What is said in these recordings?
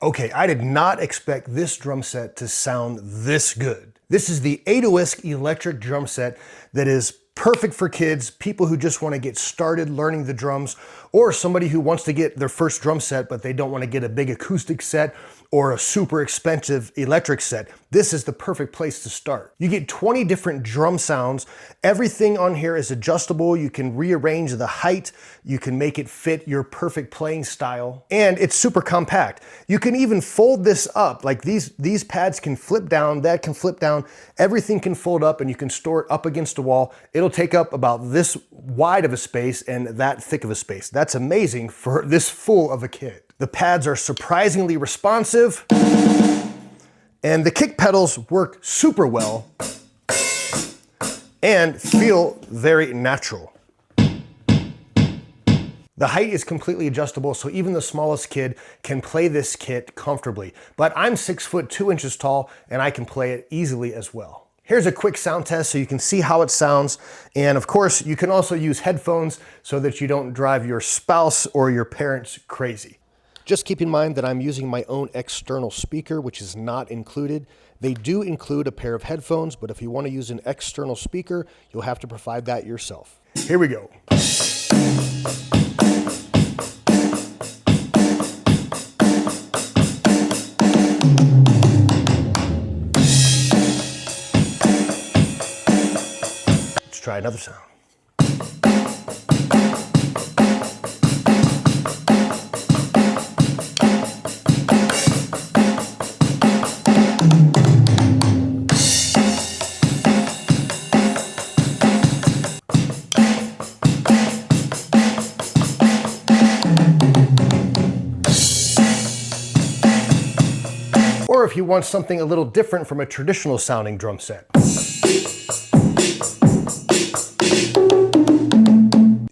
Okay, I did not expect this drum set to sound this good. This is the AODSK Electric Drum Set that is perfect for kids, people who just want to get started learning the drums, or somebody who wants to get their first drum set, but they don't want to get a big acoustic set or a super expensive electric set. This is the perfect place to start. You get 20 different drum sounds. Everything on here is adjustable. You can rearrange the height. You can make it fit your perfect playing style. And it's super compact. You can even fold this up. Like these pads can flip down, that can flip down. Everything can fold up and you can store it up against a wall. It'll take up about this wide of a space and that thick of a space. That's amazing for this full of a kit. The pads are surprisingly responsive, and the kick pedals work super well and feel very natural. The height is completely adjustable, so even the smallest kid can play this kit comfortably. But I'm 6'2" tall, and I can play it easily as well. Here's a quick sound test so you can see how it sounds. And of course, you can also use headphones so that you don't drive your spouse or your parents crazy. Just keep in mind that I'm using my own external speaker, which is not included. They do include a pair of headphones, but if you want to use an external speaker, you'll have to provide that yourself. Here we go. Let's try another sound. Or if you want something a little different from a traditional sounding drum set.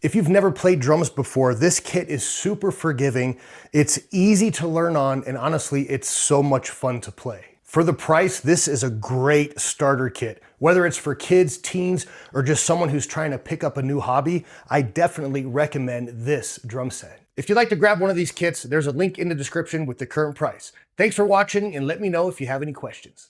If you've never played drums before, this kit is super forgiving. It's easy to learn on, and honestly, it's so much fun to play. For the price, this is a great starter kit. Whether it's for kids, teens, or just someone who's trying to pick up a new hobby, I definitely recommend this drum set. If you'd like to grab one of these kits, there's a link in the description with the current price. Thanks for watching, and let me know if you have any questions.